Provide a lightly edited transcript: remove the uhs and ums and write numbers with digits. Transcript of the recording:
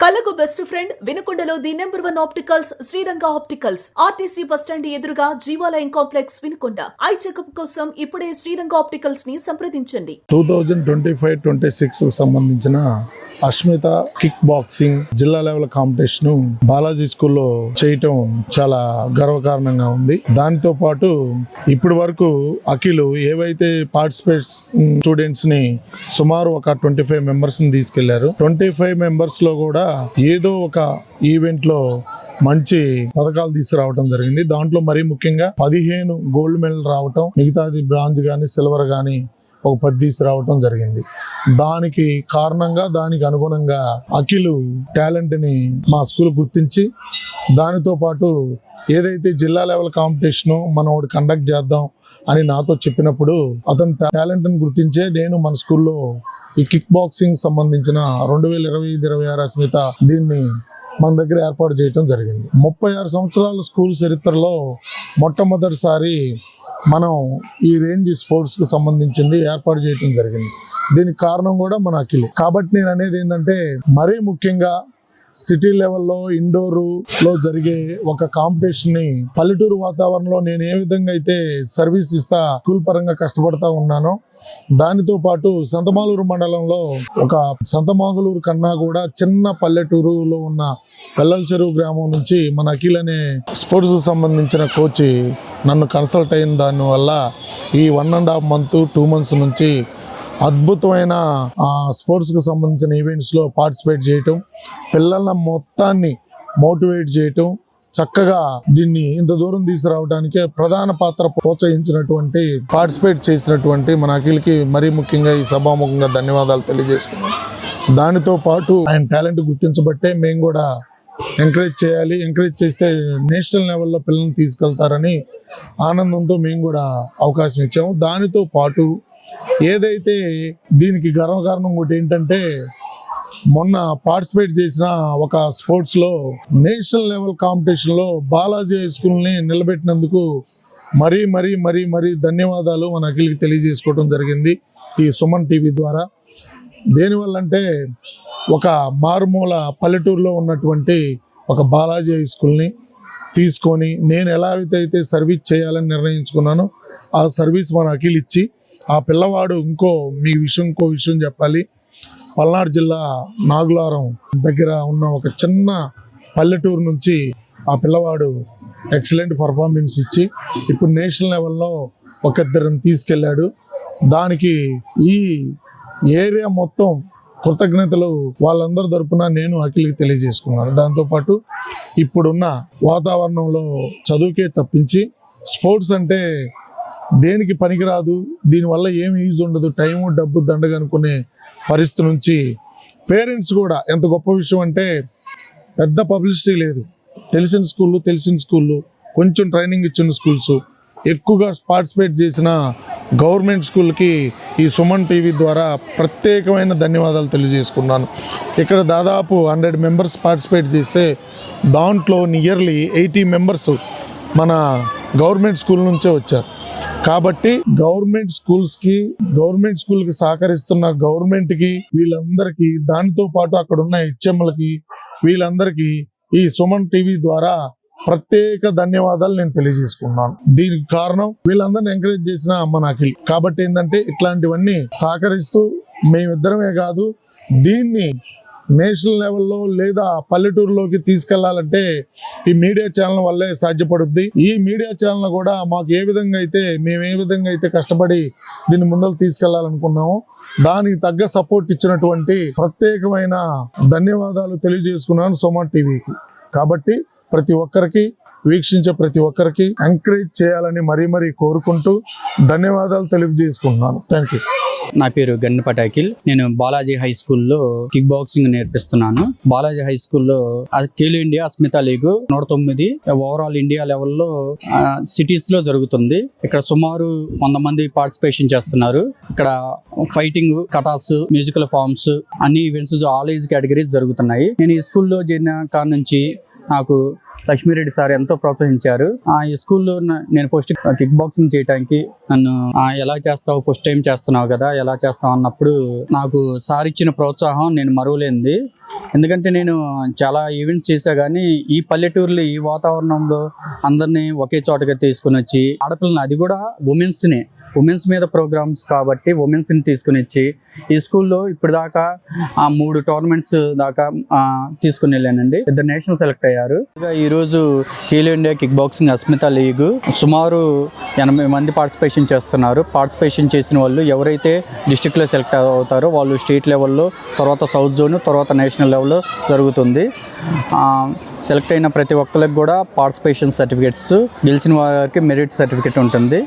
కళ్ళకు best friend వినుకొండలో the number 1 opticals Sriranga opticals RTC bus stand ఎదురుగా Jeevalayam complex Vinukonda. Eye checkup కోసం ఇప్పుడే శ్రీరంగ ఆప్టికల్స్ ని సంప్రదించండి. 2025-26 సంబంధించిన అస్మిత కిక్ బాక్సింగ్ జిల్లా లెవెల్ కాంపిటీషన్ బాలాజీ స్కూల్లో చేయటం చాలా గర్వకారణంగా ఉంది. దానితో పాటు ఇప్పటి వరకు అఖిల్ ఏవైతే పార్టిసిపేట్స్ స్టూడెంట్స్ ని సుమారు ఒక 25 మెంబర్స్ ని తీసుకెళ్లారు. 25 మెంబర్స్ లో కూడా ఏదో ఒక ఈవెంట్ లో మంచి పథకాలు తీసుకురావడం జరిగింది. దాంట్లో మరీ ముఖ్యంగా 15 గోల్డ్ మెడల్ రావటం, మిగతాది బ్రాంజ్ గానీ సిల్వర్ గానీ ఒక 10 తీసుకురావటం జరిగింది. దానికి కారణంగా దానికి అనుగుణంగా అఖిల్ టాలెంట్ ని మా స్కూల్ గుర్తించి దానితో పాటు ఏదైతే జిల్లా లెవెల్ కాంపిటీషన్ మనం ఒకటి కండక్ట్ చేద్దాం అని నాతో చెప్పినప్పుడు అతని టాలెంట్ ని గుర్తించే నేను మన స్కూల్లో ఈ కిక్ బాక్సింగ్ సంబంధించిన 2025-26 అస్మిత దీన్ని మన దగ్గర ఏర్పాటు చేయడం జరిగింది. 36 సంవత్సరాల స్కూల్ చరిత్రలో మొట్టమొదటిసారి మనం ఈ రేంజ్ స్పోర్ట్స్ కి సంబంధించింది ఏర్పాటు చేయడం జరిగింది. దీనికి కారణం కూడా మన అఖిల్. కాబట్టి నేను అనేది ఏంటంటే మరీ ముఖ్యంగా సిటీ లెవెల్లో ఇండోర్ లో జరిగే ఒక కాంపిటీషన్ ని పల్లెటూరు వాతావరణంలో నేను ఏ విధంగా అయితే సర్వీస్ ఇస్తా స్కూల్ పరంగా కష్టపడతా ఉన్నానో దానితో పాటు సంతమాలూరు మండలంలో ఒక సంతమాగులూరు కన్నా కూడా చిన్న పల్లెటూరులో ఉన్న పెల్లల చెరువు గ్రామం నుంచి మన అఖిల్ అనే స్పోర్ట్స్ కు సంబంధించిన కోచ్ నన్ను కన్సల్ట్ అయిన దానివల్ల ఈ 1.5 month 2 months నుంచి అద్భుతమైన స్పోర్ట్స్ కు సంబంధించిన ఈవెంట్స్ లో పార్టిసిపేట్ చేయటం, పిల్లల మొత్తాన్ని మోటివేట్ చేయటం, చక్కగా దీన్ని ఇంత దూరం తీసుకురావడానికి ప్రధాన పాత్ర ప్రోత్సహించినటువంటి పార్టిసిపేట్ చేసినటువంటి మన అఖిల్కి మరీ ముఖ్యంగా ఈ సభాముఖంగా ధన్యవాదాలు తెలియజేసుకున్నాం. దానితో పాటు ఆయన టాలెంట్ గుర్తించబట్టే మేము కూడా ఎంకరేజ్ చేయాలి, ఎంకరేజ్ చేస్తే నేషనల్ లెవెల్లో పిల్లల్ని తీసుకెళ్తారని ఆనందంతో మేము కూడా అవకాశం ఇచ్చాము. దానితో పాటు ఏదైతే దీనికి గర్వకారణం ఒకటి ఏంటంటే మొన్న పార్టిసిపేట్ చేసిన ఒక స్పోర్ట్స్లో నేషనల్ లెవెల్ కాంపిటీషన్లో బాలాజీ హై స్కూల్ని నిలబెట్టినందుకు మరీ మరీ మరీ మరీ ధన్యవాదాలు మన అఖిల్కి తెలియజేసుకోవడం జరిగింది ఈ సుమన్ టీవీ ద్వారా. దేనివల్ల అంటే ఒక మారుమూల పల్లెటూరులో ఉన్నటువంటి ఒక బాలాజీ హై స్కూల్ని తీసుకొని నేను ఎలా అయితే సర్వీస్ చేయాలని నిర్ణయించుకున్నానో ఆ సర్వీస్ మన అఖిల్ ఇచ్చి ఆ పిల్లవాడు ఇంకో విషయం చెప్పాలి. పల్నాడు జిల్లా నాగులారం దగ్గర ఉన్న ఒక చిన్న పల్లెటూరు నుంచి ఆ పిల్లవాడు ఎక్సలెంట్ పర్ఫార్మెన్స్ ఇచ్చి ఇప్పుడు నేషనల్ లెవెల్లో ఇద్దరిని తీసుకెళ్ళాడు. దానికి ఈ ఏరియా మొత్తం కృతజ్ఞతలు వాళ్ళందరి తరపున నేను అఖిల్కి తెలియజేసుకున్నాను. దాంతోపాటు ఇప్పుడున్న వాతావరణంలో చదువుకే తప్పించి స్పోర్ట్స్ అంటే దేనికి పనికిరాదు, దీనివల్ల ఏమి యూజ్ ఉండదు, టైము డబ్బు దండగ అనుకునే పరిస్థితి నుంచి పేరెంట్స్ కూడా ఎంత గొప్ప విషయం అంటే పెద్ద పబ్లిసిటీ లేదు, తెలిసిన స్కూళ్ళు కొంచెం ట్రైనింగ్ ఇచ్చిన స్కూల్స్ ఎక్కువగా పార్టిసిపేట్ చేసిన గవర్నమెంట్ స్కూల్కి ఈ సుమన్ టీవీ ద్వారా ప్రత్యేకమైన ధన్యవాదాలు తెలియజేసుకున్నాను. ఇక్కడ దాదాపు 100 మెంబర్స్ పార్టిసిపేట్ చేస్తే దాంట్లో నియర్లీ 80 మెంబర్స్ మన గవర్నమెంట్ స్కూల్ నుంచే వచ్చారు. కాబట్టి గవర్నమెంట్ స్కూల్కి సహకరిస్తున్న గవర్నమెంట్కి వీళ్ళందరికీ దానితో పాటు అక్కడ ఉన్న హెచ్ఎంలకి వీళ్ళందరికీ ఈ సుమన్ టీవీ ద్వారా ప్రత్యేక ధన్యవాదాలు నేను తెలియజేసుకున్నాను. దీనికి కారణం వీళ్ళందరినీ ఎంకరేజ్ చేసిన మన అఖిల్. కాబట్టి ఏంటంటే ఇట్లాంటివన్నీ సహకరిస్తూ మేమిద్దరమే కాదు దీన్ని నేషనల్ లెవెల్లో లేదా పల్లెటూరులోకి తీసుకెళ్లాలంటే ఈ మీడియా ఛానల్ వల్లే సాధ్యపడుద్ది. ఈ మీడియా ఛానల్ కూడా మాకు మేము ఏ విధంగా అయితే కష్టపడి దీన్ని ముందలు తీసుకెళ్లాలనుకున్నామో దానికి తగ్గ సపోర్ట్ ఇచ్చినటువంటి ప్రత్యేకమైన ధన్యవాదాలు తెలియజేసుకున్నాను సుమన్ టీవీకి. కాబట్టి వీక్షించే ప్రతి ఒక్కరికి ఎంకరేజ్ చేయాలని మరీ కోరుకుంటూ ధన్యవాదాలు తెలియజేసుకుంటున్నాను. Thank you. నా పేరు గన్నపాటి అఖిల్. నేను బాలాజీ హై స్కూల్లో కిక్ బాక్సింగ్ నేర్పిస్తున్నాను. బాలాజీ హై స్కూల్లో Khelo India Asmita league 109 overall India లెవెల్లో సిటీస్ లో జరుగుతుంది. ఇక్కడ సుమారు 100 మంది పార్టిసిపేషన్ చేస్తున్నారు. ఇక్కడ ఫైటింగ్, కటాస్, మ్యూజికల్ ఫార్మ్స్ అన్ని ఈవెంట్స్ ఆల్ ఏజ్ కేటగిరీస్ జరుగుతున్నాయి. నేను ఈ స్కూల్లో చేరిన కాడ నుంచి నాకు లక్ష్మీరెడ్డి సార్ ఎంతో ప్రోత్సహించారు. ఈ స్కూల్లో నేను ఫస్ట్ కిక్ బాక్సింగ్ చేయడానికి నన్ను ఎలా చేస్తావు, ఫస్ట్ టైం చేస్తున్నావు కదా, ఎలా చేస్తావు అన్నప్పుడు నాకు సార్ ఇచ్చిన ప్రోత్సాహం నేను మరువలేనిది. ఎందుకంటే నేను చాలా ఈవెంట్స్ చేశా కానీ ఈ పల్లెటూరులో ఈ వాతావరణంలో అందరినీ ఒకే చోటగా తీసుకుని వచ్చి ఆడపిల్లని, అది కూడా ఉమెన్స్ మీద ప్రోగ్రామ్స్ కాబట్టి ఉమెన్స్ని తీసుకుని వచ్చి ఈ స్కూల్లో ఇప్పుడు దాకా 3 టోర్నమెంట్స్ దాకా తీసుకుని వెళ్ళానండి. 2 నేషనల్ సెలెక్ట్ అయ్యారు. ఈరోజు Khelo India kick boxing Asmita league సుమారు 80 మంది పార్టిసిపేషన్ చేస్తున్నారు. పార్టిసిపేషన్ చేసిన వాళ్ళు ఎవరైతే డిస్ట్రిక్ట్లో సెలెక్ట్ అవుతారో వాళ్ళు స్టేట్ లెవెల్లో, తర్వాత సౌత్ జోన్, తర్వాత నేషనల్ లెవెల్లో జరుగుతుంది. సెలెక్ట్ అయిన ప్రతి ఒక్కరికి కూడా పార్టిసిపేషన్ సర్టిఫికేట్స్, గెలిచిన వారికి మెరిట్ సర్టిఫికేట్ ఉంటుంది.